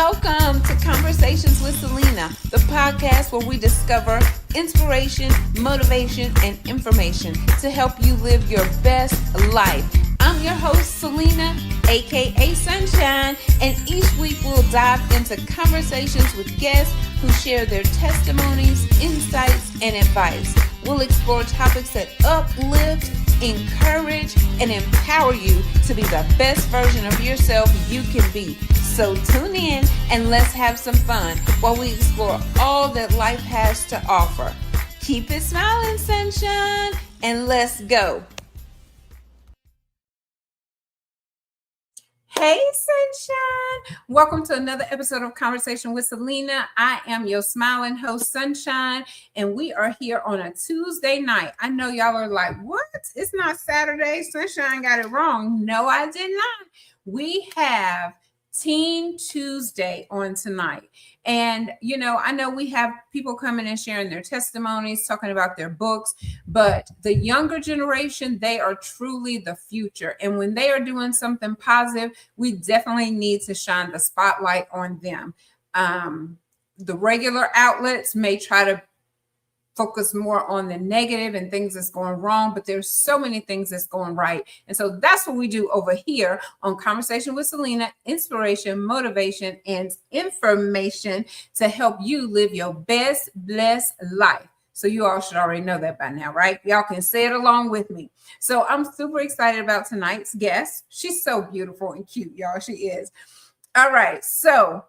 Welcome to Conversations with Celena, the podcast where we discover inspiration, motivation, and information to help you live your best life. I'm your host, Celena, aka Sunshine, and each week we'll dive into conversations with guests who share their testimonies, insights, and advice. We'll explore topics that uplift, encourage, and empower you to be the best version of yourself you can be. So tune in and let's have some fun while we explore all that life has to offer. Keep it smiling, sunshine, and let's go. Hey, sunshine. Welcome to another episode of Conversation with Celena. I am your smiling host, Sunshine, and we are here on a Tuesday night. I know y'all are like, what? It's not Saturday. Sunshine got it wrong. No, I did not. We have Teen Tuesday on tonight. And, you know, I know we have people coming and sharing their testimonies, talking about their books, but the younger generation, they are truly the future. And when they are doing something positive, we definitely need to shine the spotlight on them. The regular outlets may try to focus more on the negative and things that's going wrong, but there's so many things that's going right. And so that's what we do over here on Conversation with Celena, inspiration, motivation, and information to help you live your best blessed life. So you all should already know that by now, right? Y'all can say it along with me. So I'm super excited about tonight's guest. She's so beautiful and cute, y'all. She is. All right. So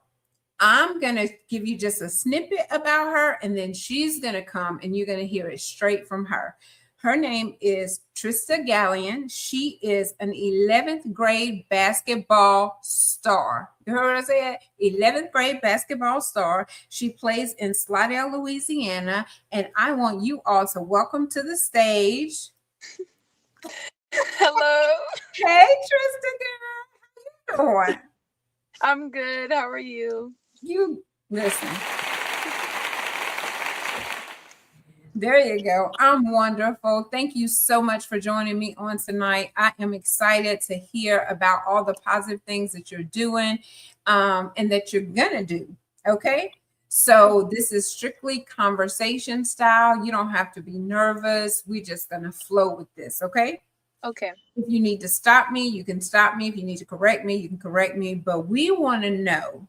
I'm going to give you just a snippet about her, and then she's going to come and you're going to hear it straight from her. Her name is Trista Gallion. She is an 11th grade basketball star. You heard what I said? 11th grade basketball star. She plays in Slidell, Louisiana, and I want you all to welcome to the stage. Hello. Hey, Trista girl. How you doing? I'm good. How are you? You listen. There you go. I'm wonderful. Thank you so much for joining me on tonight. I am excited to hear about all the positive things that you're doing and that you're gonna do. Okay. So this is strictly conversation style. You don't have to be nervous. We're just gonna flow with this. Okay. Okay. If you need to stop me, you can stop me. If you need to correct me, you can correct me. But we want to know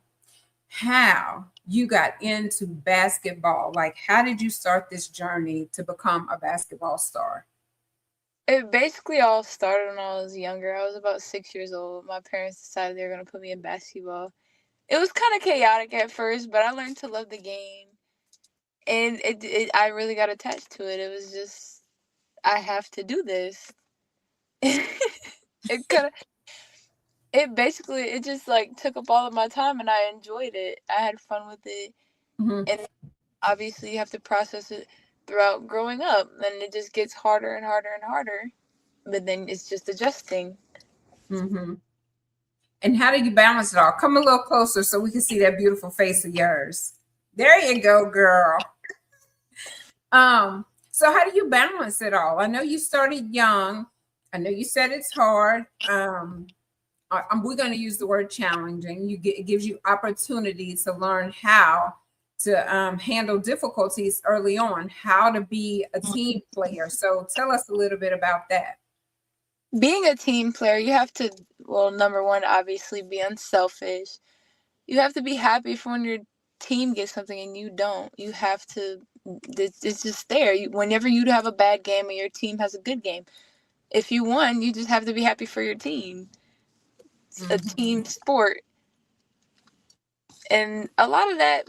how you got into basketball. Like, how did you start this journey to become a basketball star? It basically all started when I was younger. I was about 6 years old. My parents decided they were going to put me in basketball. It was kind of chaotic at first, but I learned to love the game. And I really got attached to it. It was just, I have to do this. It just like took up all of my time, and I enjoyed it. I had fun with it. Mm-hmm. And obviously you have to process it throughout growing up, and it just gets harder and harder and harder, but then it's just adjusting. Mm-hmm. And how do you balance it all? Come a little closer so we can see that beautiful face of yours. There you go, girl. So how do you balance it all? I know you started young. I know you said it's hard. We're going to use the word challenging. It gives you opportunity to learn how to handle difficulties early on, how to be a team player. So tell us a little bit about that. Being a team player, you have to, well, number one, obviously be unselfish. You have to be happy for when your team gets something and you don't. You have to, it's just there. Whenever you have a bad game and your team has a good game, if you won, you just have to be happy for your team. It's a team sport. And a lot of that,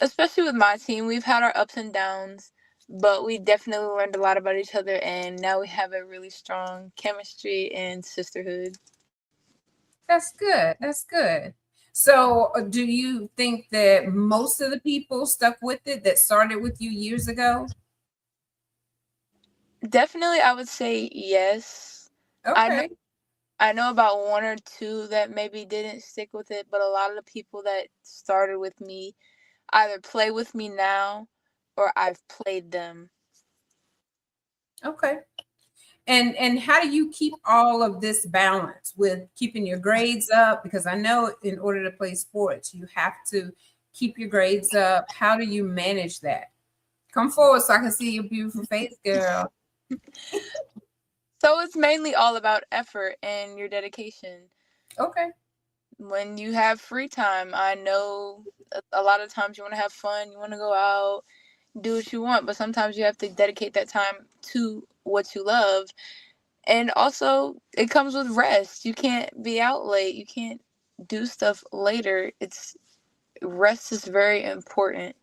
especially with my team, we've had our ups and downs, but we definitely learned a lot about each other, and now we have a really strong chemistry and sisterhood. That's good. That's good. So do you think that most of the people stuck with it that started with you years ago? Definitely, I would say yes. Okay. I know about one or two that maybe didn't stick with it, but a lot of the people that started with me either play with me now or I've played them. Okay. And how do you keep all of this balance with keeping your grades up? Because I know in order to play sports, you have to keep your grades up. How do you manage that? Come forward so I can see your beautiful face, girl. So it's mainly all about effort and your dedication. Okay. When you have free time, I know a lot of times you want to have fun, you want to go out, do what you want, but sometimes you have to dedicate that time to what you love. And also, it comes with rest. You can't be out late. You can't do stuff later. Rest is very important.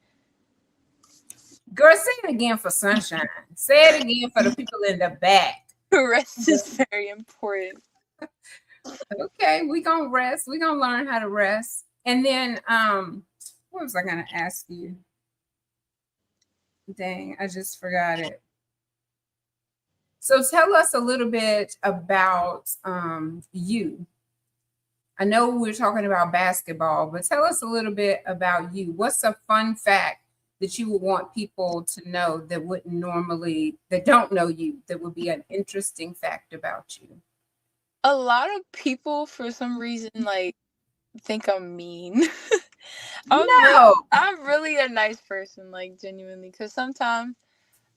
Girl, say it again for Sunshine. Say it again for the people in the back. Rest is very important. Okay, we gonna rest. We gonna learn how to rest. And then what was I gonna ask you? Dang, I just forgot it. So tell us a little bit about you. I know we're talking about basketball, but tell us a little bit about you. What's a fun fact that you would want people to know that don't know you, that would be an interesting fact about you? A lot of people, for some reason, like, think I'm mean. No. I'm really a nice person, like, genuinely, because sometimes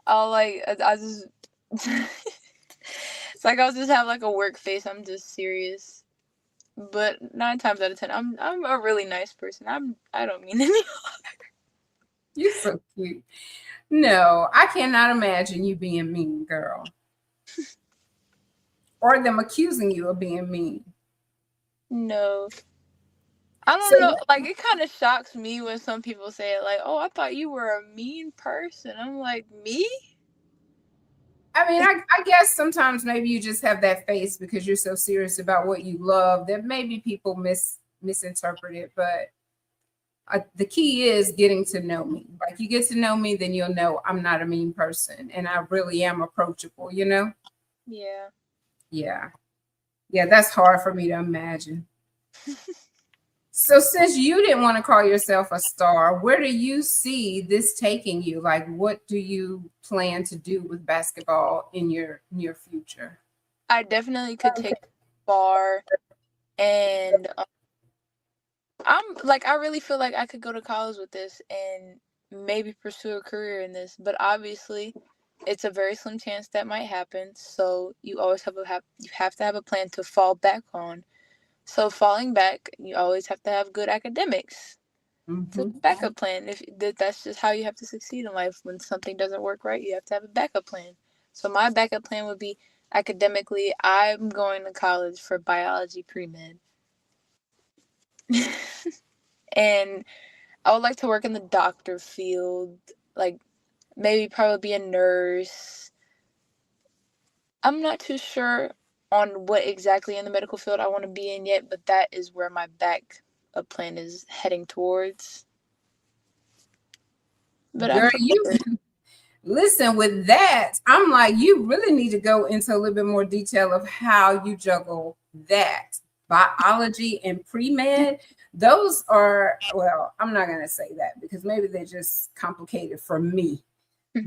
I just it's like I'll just have like a work face. I'm just serious. But 9 times out of 10, I'm a really nice person. I don't mean any. You're so cute. No, I cannot imagine you being mean, girl. Or them accusing you of being mean. No. I So don't know. Like, it kind of shocks me when some people say it, like, "Oh, I thought you were a mean person." I'm like, me? I mean, I guess sometimes maybe you just have that face because you're so serious about what you love that maybe people misinterpret it. But the key is getting to know me. Like you get to know me, then you'll know I'm not a mean person and I really am approachable, you know? Yeah. Yeah. Yeah, that's hard for me to imagine. So since you didn't want to call yourself a star, where do you see this taking you? Like what do you plan to do with basketball in your near future? I definitely could take it far, and I really feel like I could go to college with this and maybe pursue a career in this, but obviously it's a very slim chance that might happen. So you always you have to have a plan to fall back on. So falling back, you always have to have good academics. It's a Mm-hmm. backup plan. If that's just how you have to succeed in life. When something doesn't work right, you have to have a backup plan. So my backup plan would be academically. I'm going to college for biology pre-med. And I would like to work in the doctor field, like maybe probably be a nurse. I'm not too sure on what exactly in the medical field I want to be in yet, but that is where my backup plan is heading towards. But I'm Girl, prepared. listen, with that, I'm like, you really need to go into a little bit more detail of how you juggle that biology and pre-med. Those are, well, I'm not going to say that because maybe they're just complicated for me.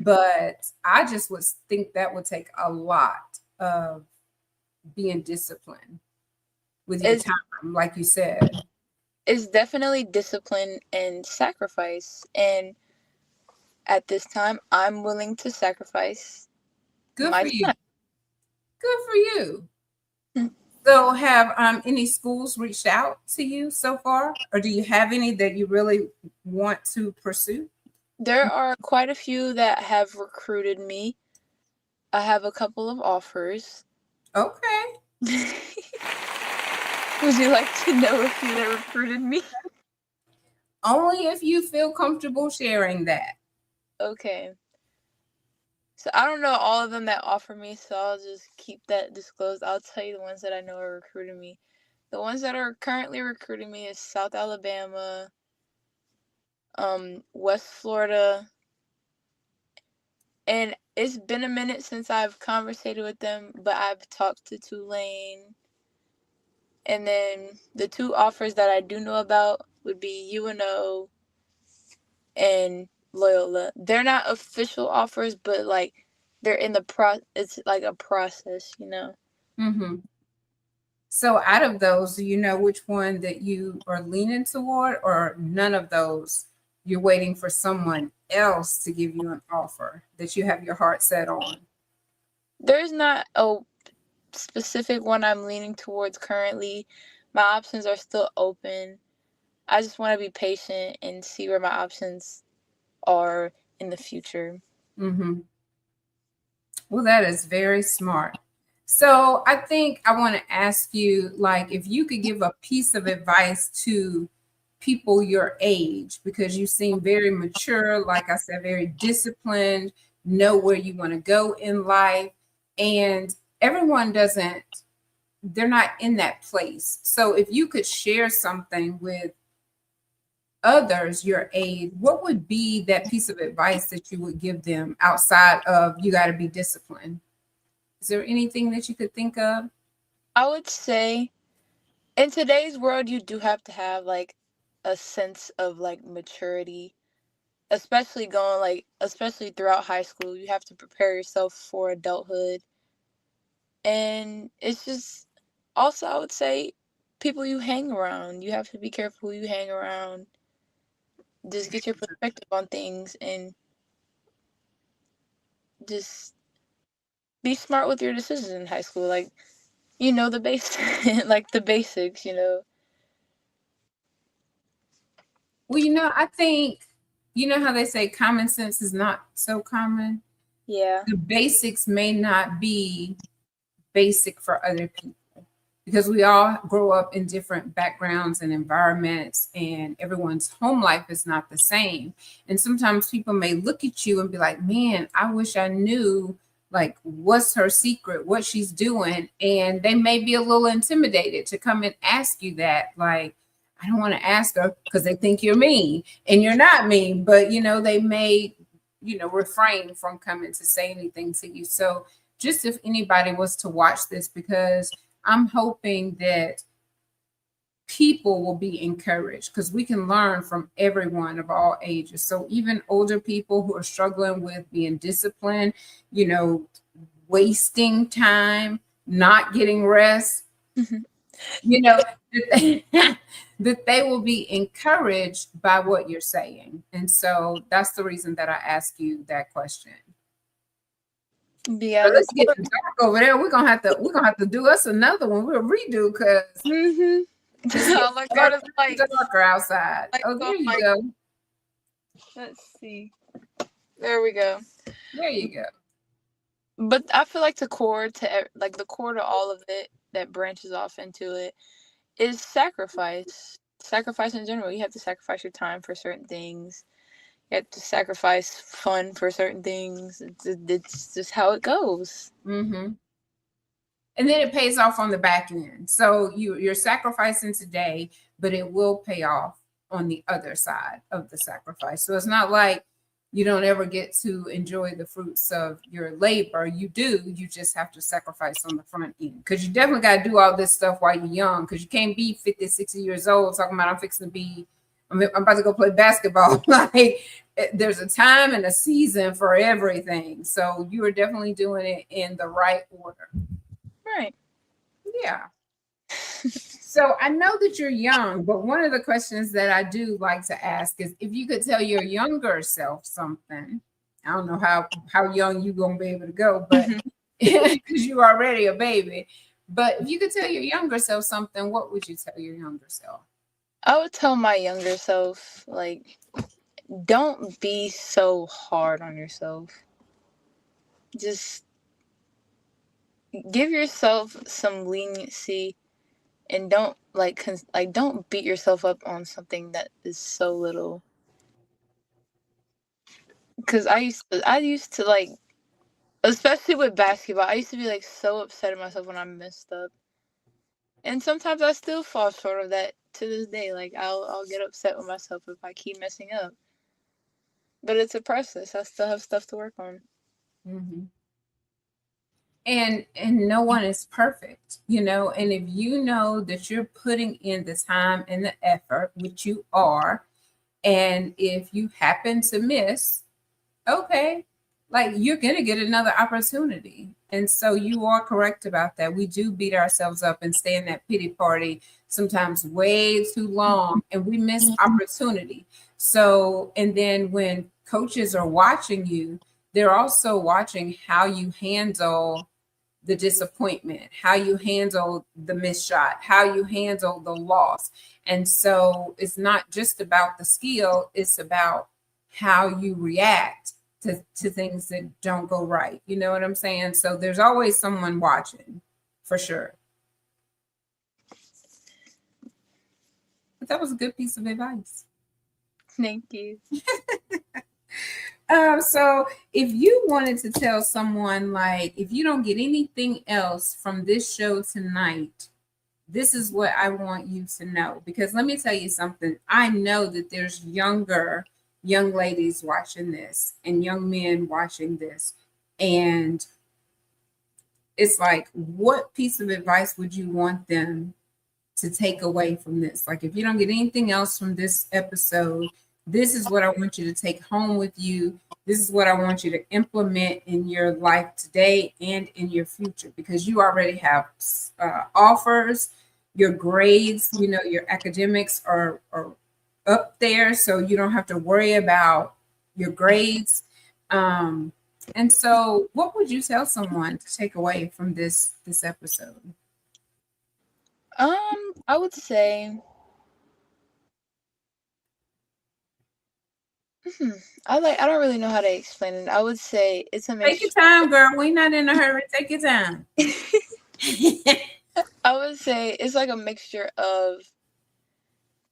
But I just would think that would take a lot of being disciplined with your It's, time, like you said. it's definitely discipline and sacrifice. And at this time, I'm willing to sacrifice Good my for you. time. Good for you. So, have any schools reached out to you so far, or do you have any that you really want to pursue? There are quite a few that have recruited me. I have a couple of offers. Okay. Would you like to know a few that recruited me? Only if you feel comfortable sharing that. Okay. So I don't know all of them that offer me, so I'll just keep that disclosed. I'll tell you the ones that I know are recruiting me. The ones that are currently recruiting me is South Alabama, West Florida, and it's been a minute since I've conversated with them, but I've talked to Tulane. And then the two offers that I do know about would be UNO and Loyola. They're not official offers, but like they're in the it's like a process, you know. Mm-hmm. So out of those, do you know which one that you are leaning toward, or none of those? You're waiting for someone else to give you an offer that you have your heart set on. There's not a specific one I'm leaning towards currently. My options are still open. I just want to be patient and see where my options are in the future. Mm-hmm. Well, that is very smart. So I think I want to ask you, like, if you could give a piece of advice to people your age, because you seem very mature, like I said, very disciplined, know where you want to go in life. And everyone doesn't, they're not in that place. So if you could share something with others your age, what would be that piece of advice that you would give them outside of you got to be disciplined? Is there anything that you could think of? I would say in today's world, you do have to have like a sense of like maturity, especially especially throughout high school. You have to prepare yourself for adulthood. And it's just, also, I would say, people you hang around. You have to be careful who you hang around. Just get your perspective on things and just be smart with your decisions in high school. Like, the basics, like the basics, Well, I think, how they say common sense is not so common. Yeah. The basics may not be basic for other people because we all grow up in different backgrounds and environments, and everyone's home life is not the same. And sometimes people may look at you and be like, man, I wish I knew, like, what's her secret, what she's doing. And they may be a little intimidated to come and ask you that. Like, I don't want to ask her because they think you're mean, and you're not mean, but they may refrain from coming to say anything to you. So just if anybody was to watch this, because I'm hoping that people will be encouraged, because we can learn from everyone of all ages. So even older people who are struggling with being disciplined, wasting time, not getting rest, that they will be encouraged by what you're saying. And so that's the reason that I ask you that question. Yeah, But let's get the dark over there. We're gonna have to do us another one. We'll redo because oh my God, it's like darker outside. Oh, there you go. Let's see. There we go. There you go. But I feel like the core to all of it that branches off into it is sacrifice. Sacrifice in general. You have to sacrifice your time for certain things. You have to sacrifice fun for certain things. It's just how it goes. Mm-hmm. And then it pays off on the back end. So you're sacrificing today, but it will pay off on the other side of the sacrifice. So it's not like you don't ever get to enjoy the fruits of your labor. You do. You just have to sacrifice on the front end, because you definitely got to do all this stuff while you're young, because you can't be 50, 60 years old talking about I'm about to go play basketball. Like, there's a time and a season for everything. So you are definitely doing it in the right order. Right. Yeah. So I know that you're young, but one of the questions that I do like to ask is if you could tell your younger self something. I don't know how young you're going to be able to go, but because you're already a baby. But if you could tell your younger self something, what would you tell your younger self? I would tell my younger self, like, don't be so hard on yourself. Just give yourself some leniency, and don't don't beat yourself up on something that is so little. Because I used to like, especially with basketball, I used to be like so upset at myself when I messed up, and sometimes I still fall short of that to this day. Like, I'll get upset with myself if I keep messing up, but it's a process. I still have stuff to work on. Mm-hmm. And no one is perfect, and if you know that you're putting in the time and the effort, which you are, and if you happen to miss, okay, like you're going to get another opportunity. And so you are correct about that. We do beat ourselves up and stay in that pity party sometimes way too long, and we miss opportunity. So, and then when coaches are watching you, they're also watching how you handle the disappointment, how you handle the missed shot, how you handle the loss. And so it's not just about the skill, it's about how you react to things that don't go right. You know what I'm saying? So there's always someone watching for sure. But that was a good piece of advice. Thank you. So if you wanted to tell someone, like, if you don't get anything else from this show tonight, this is what I want you to know. Because let me tell you something. I know that there's young ladies watching this and young men watching this. And it's like, what piece of advice would you want them to take away from this? Like, if you don't get anything else from this episode, this is what I want you to take home with you. This is what I want you to implement in your life today and in your future, because you already have offers, your grades, you know, your academics are up there, so you don't have to worry about your grades. And so what would you tell someone to take away from this episode? I would say, I don't really know how to explain it. I would say it's a Take your time, girl. We're not in a hurry. Take your time. I would say it's like a mixture of,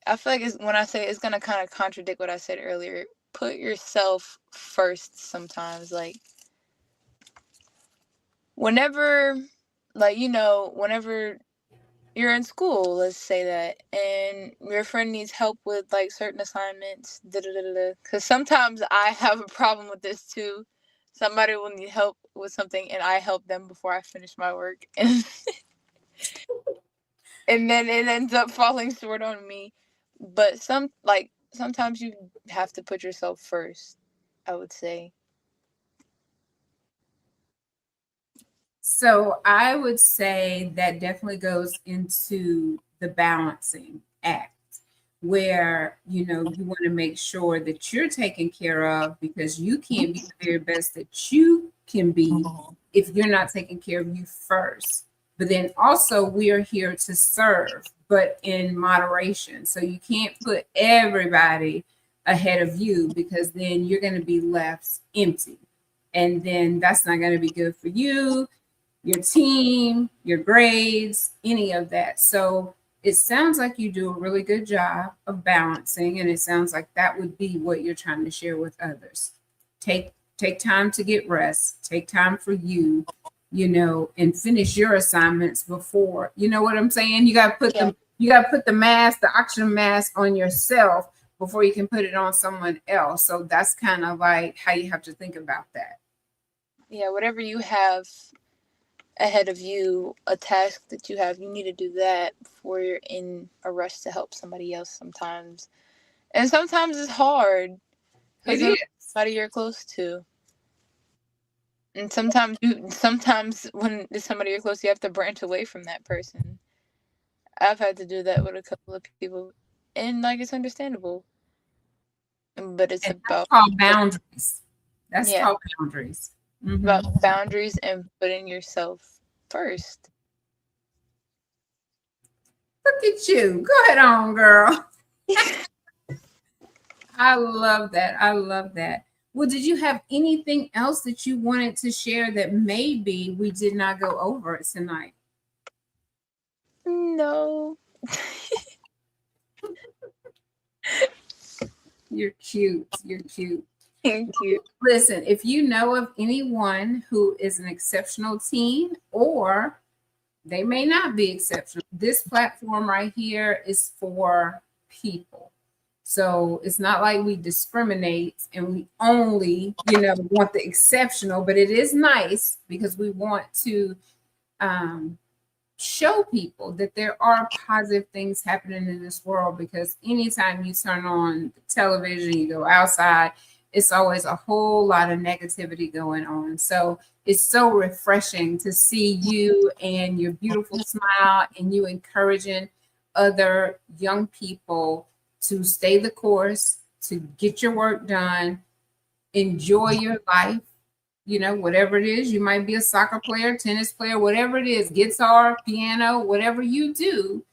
I feel like when I say it's gonna kind of contradict what I said earlier. Put yourself first sometimes. Like, whenever, whenever you're in school, let's say that, and your friend needs help with like certain assignments, because sometimes I have a problem with this too. Somebody will need help with something, and I help them before I finish my work, and then it ends up falling short on me. But sometimes you have to put yourself first, I would say. So I would say that definitely goes into the balancing act, where, you know, you want to make sure that you're taken care of, because you can't be the very best that you can be if you're not taking care of you first. But then also, we are here to serve, but in moderation. So you can't put everybody ahead of you, because then you're going to be left empty. And then that's not going to be good for you, your team, your grades, any of that. So it sounds like you do a really good job of balancing, and it sounds like that would be what you're trying to share with others. Take time to get rest, take time for you, you know, and finish your assignments before, you know what I'm saying? You got to put the mask, the oxygen mask on yourself before you can put it on someone else. So that's kind of like how you have to think about that. Yeah, whatever you have ahead of you, a task that you have, you need to do that before you're in a rush to help somebody else sometimes. And sometimes it's hard because it's somebody you're close to. And sometimes when it's somebody you're close to, you have to branch away from that person. I've had to do that with a couple of people, and like, it's understandable. But it's about called boundaries. That's called boundaries. Mm-hmm. About boundaries and putting yourself first. Look at you. Go ahead on, girl. I love that. I love that. Well, did you have anything else that you wanted to share that maybe we did not go over tonight? No. You're cute. You're cute. Thank you. Listen, if you know of anyone who is an exceptional teen, or they may not be exceptional, this platform right here is for people. So it's not like we discriminate and we only, you know, want the exceptional, but it is nice because we want to show people that there are positive things happening in this world. Because anytime you turn on the television, you go outside, it's always a whole lot of negativity going on. So it's so refreshing to see you and your beautiful smile and you encouraging other young people to stay the course, to get your work done, enjoy your life. You know, whatever it is, you might be a soccer player, tennis player, whatever it is, guitar, piano, whatever you do,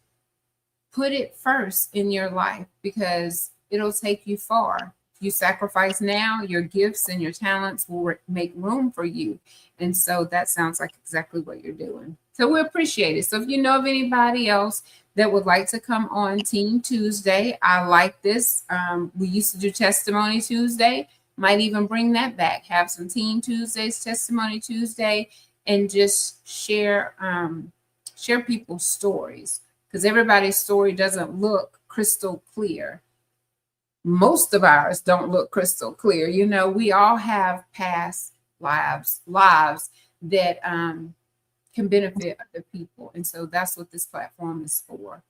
put it first in your life because it'll take you far. You sacrifice now, your gifts and your talents will make room for you. And so that sounds like exactly what you're doing. So we appreciate it. So if you know of anybody else that would like to come on Team Tuesday, I like this. We used to do Testimony Tuesday. Might even bring that back. Have some Team Tuesdays, Testimony Tuesday, and just share people's stories because everybody's story doesn't look crystal clear. Most of ours don't look crystal clear. You know, we all have past lives that can benefit other people. And so that's what this platform is for.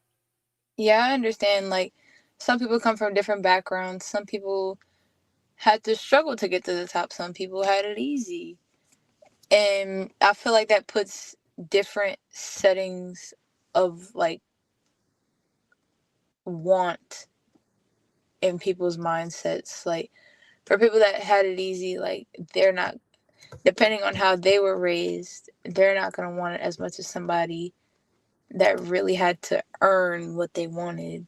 Yeah, I understand. Like, some people come from different backgrounds. Some people had to struggle to get to the top. Some people had it easy. And I feel like that puts different settings of, like, want in people's mindsets. Like, for people that had it easy, like, they're not, depending on how they were raised, they're not going to want it as much as somebody that really had to earn what they wanted.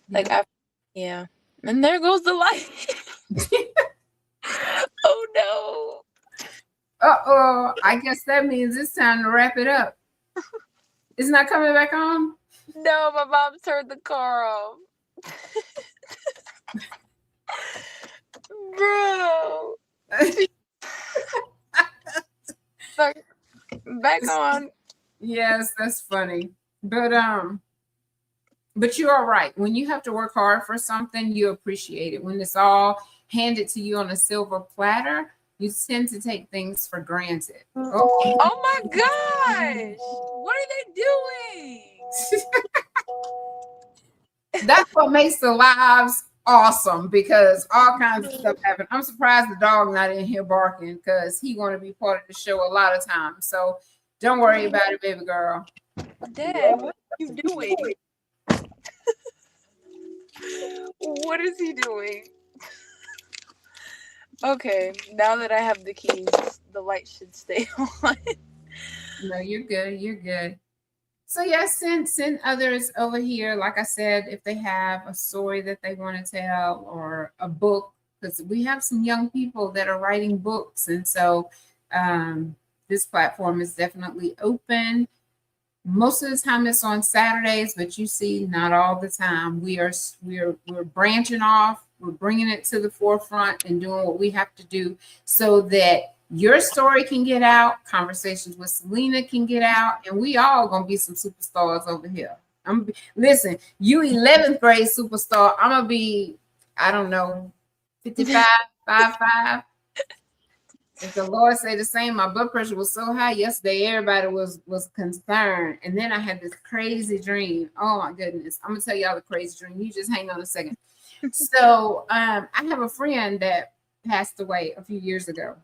Like, yeah. And there goes the light. Oh, no. Uh-oh. I guess that means it's time to wrap it up. It's not coming back on? No, my mom turned the car off. Bro. Back on. Yes, that's funny. But you're all right. When you have to work hard for something, you appreciate it. When it's all handed to you on a silver platter, you tend to take things for granted. Oh my gosh! What are they doing? That's what makes the lives awesome because all kinds of stuff happen. I'm surprised the dog not in here barking because he want to be part of the show a lot of times. So don't worry about it, baby girl. Dad, what are you doing? What is he doing? Okay, now that I have the keys, the light should stay on. No, you're good. You're good. So yes, send others over here. Like I said, if they have a story that they want to tell or a book, because we have some young people that are writing books, and so this platform is definitely open. Most of the time it's on Saturdays, but you see, not all the time. We're branching off. We're bringing it to the forefront and doing what we have to do so that your story can get out, conversations with Celena can get out, and we all gonna be some superstars over here. Listen, you 11th grade superstar. I'm gonna be, I don't know, 55, 55. If the Lord say the same, my blood pressure was so high yesterday, everybody was concerned. And then I had this crazy dream. Oh my goodness. I'm gonna tell y'all the crazy dream. You just hang on a second. So I have a friend that passed away a few years ago.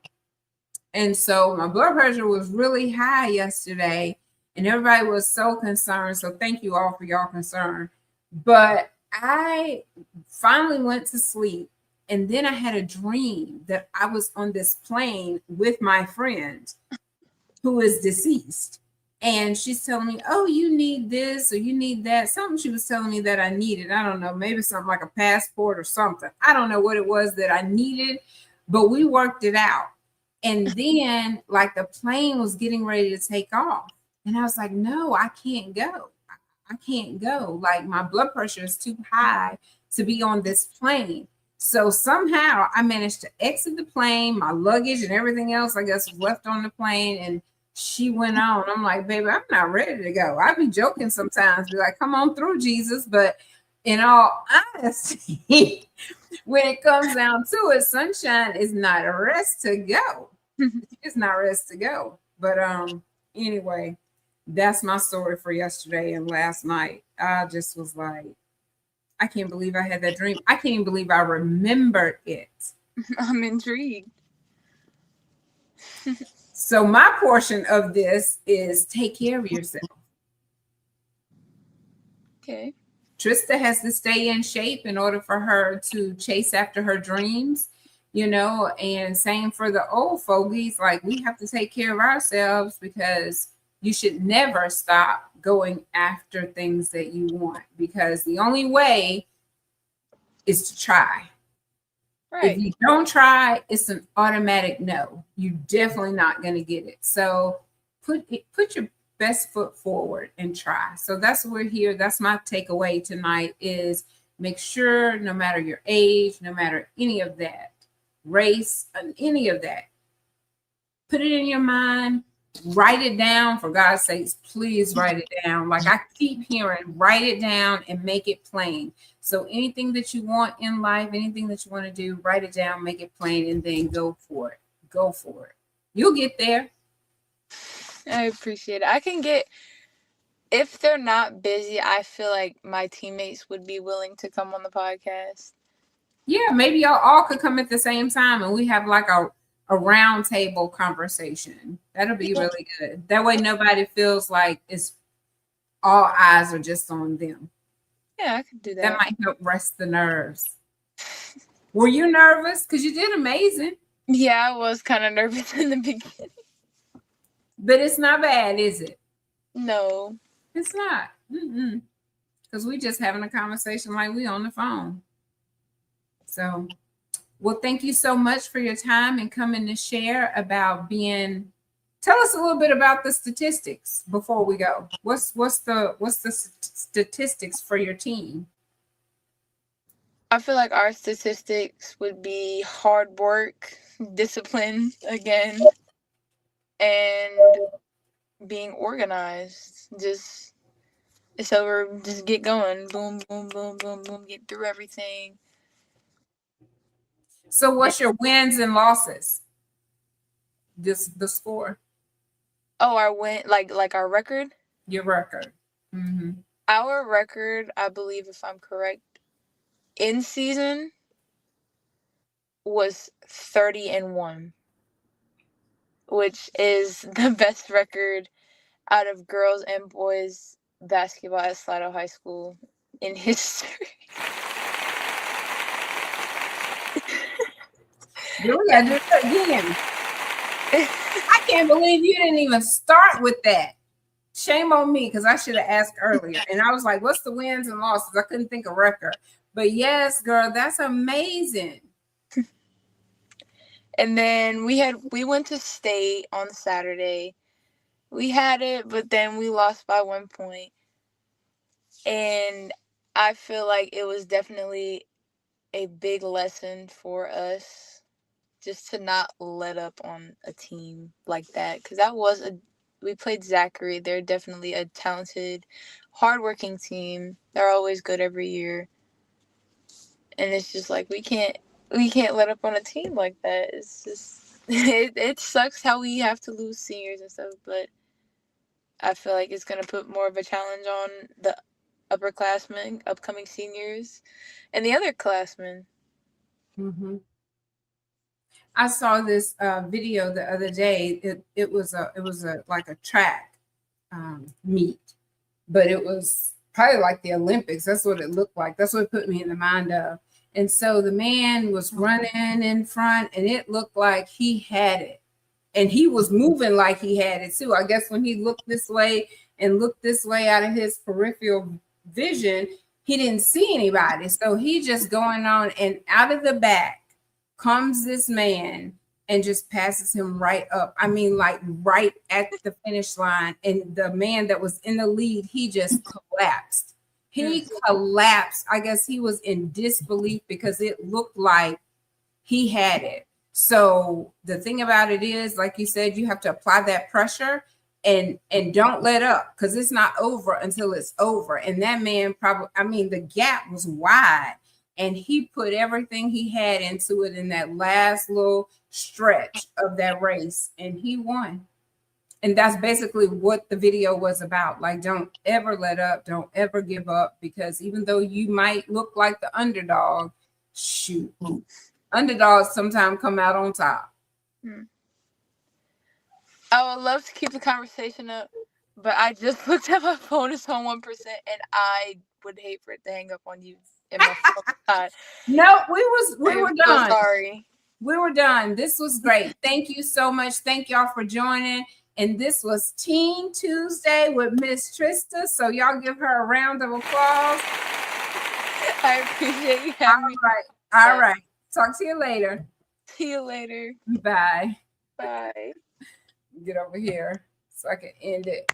And so my blood pressure was really high yesterday, and everybody was so concerned. So thank you all for y'all concern. But I finally went to sleep. And then I had a dream that I was on this plane with my friend who is deceased. And she's telling me, oh, you need this or you need that. Something she was telling me that I needed. I don't know, maybe something like a passport or something. I don't know what it was that I needed, but we worked it out. And then, like, the plane was getting ready to take off. And I was like, no, I can't go. I can't go. Like, my blood pressure is too high to be on this plane. So somehow I managed to exit the plane. My luggage and everything else, I guess, was left on the plane. And she went on. I'm like, baby, I'm not ready to go. I be joking sometimes, be like, come on through, Jesus. But in all honesty, when it comes down to it, sunshine is not a rest to go. It's not rest to go. But anyway, that's my story for yesterday and last night. I just was like, I can't believe I had that dream. I can't even believe I remembered it. I'm intrigued. So my portion of this is take care of yourself. Okay. Trista has to stay in shape in order for her to chase after her dreams, and same for the old fogies. Like, we have to take care of ourselves because you should never stop going after things that you want, because the only way is to try. Right. If you don't try, it's an automatic no. You're definitely not going to get it. So put your best foot forward and try. So that's what we're here. That's my takeaway tonight, is make sure, no matter your age, no matter any of that, race, any of that, put it in your mind, write it down. For God's sakes, please write it down. Like I keep hearing, write it down and make it plain. So anything that you want in life, anything that you want to do, write it down, make it plain, and then go for it. Go for it. You'll get there. I appreciate it. I can get, if they're not busy, I feel like my teammates would be willing to come on the podcast. Yeah, maybe y'all all could come at the same time and we have like a round table conversation. That'll be really good. That way nobody feels like it's all eyes are just on them. Yeah, I could do that. That might help rest the nerves. Were you nervous? Because you did amazing. Yeah, I was kind of nervous in the beginning. But it's not bad, is it? No. It's not. Because we just having a conversation like we on the phone. So, well, thank you so much for your time and coming to share about being. Tell us a little bit about the statistics before we go. What's the statistics for your team? I feel like our statistics would be hard work, discipline again, and being organized. Just it's over. Just get going. Boom, boom, boom, boom, boom. Get through everything. So, what's your wins and losses? The score. Oh, our win, like our record. Your record. Mm-hmm. Our record, I believe, if I'm correct, in season was 30-1, which is the best record out of girls and boys basketball at Slidell High School in history. Really, I did it again. I can't believe you didn't even start with that. Shame on me, because I should have asked earlier. And I was like, what's the wins and losses? I couldn't think of record. But yes, girl, that's amazing. And then we went to state on Saturday. We had it, but then we lost by 1 point. And I feel like it was definitely a big lesson for us just to not let up on a team like that. Because we played Zachary. They're definitely a talented, hardworking team. They're always good every year. And it's just like we can't let up on a team like that. It's just it sucks how we have to lose seniors and stuff, but I feel like it's gonna put more of a challenge on the upperclassmen, upcoming seniors, and the other classmen. Mm-hmm. I saw this video the other day. It was like a track meet, but it was probably like the Olympics. That's what it looked like. That's what it put me in the mind of. And so the man was running in front, and it looked like he had it. And he was moving like he had it too. I guess when he looked this way and looked this way out of his peripheral vision, he didn't see anybody. So he just going on, and out of the back comes this man and just passes him right up. I mean, like right at the finish line. And the man that was in the lead, he just collapsed. He collapsed. I guess he was in disbelief because it looked like he had it. So the thing about it is, like you said, you have to apply that pressure and don't let up, because it's not over until it's over. And that man the gap was wide, and he put everything he had into it in that last little stretch of that race, and he won. And that's basically what the video was about. Like, don't ever let up, don't ever give up, because even though you might look like the underdog, shoot, underdogs sometimes come out on top. I would love to keep the conversation up, but I just looked at my phone. It's on 1%, and I would hate for it to hang up on you and my phone died. No, we were So done. sorry. We were done. This was great. Thank you so much. Thank y'all for joining. And this was Teen Tuesday with Miss Trista. So y'all give her a round of applause. I appreciate you having me. All right. Talk to you later. See you later. Bye. Bye. Get over here so I can end it.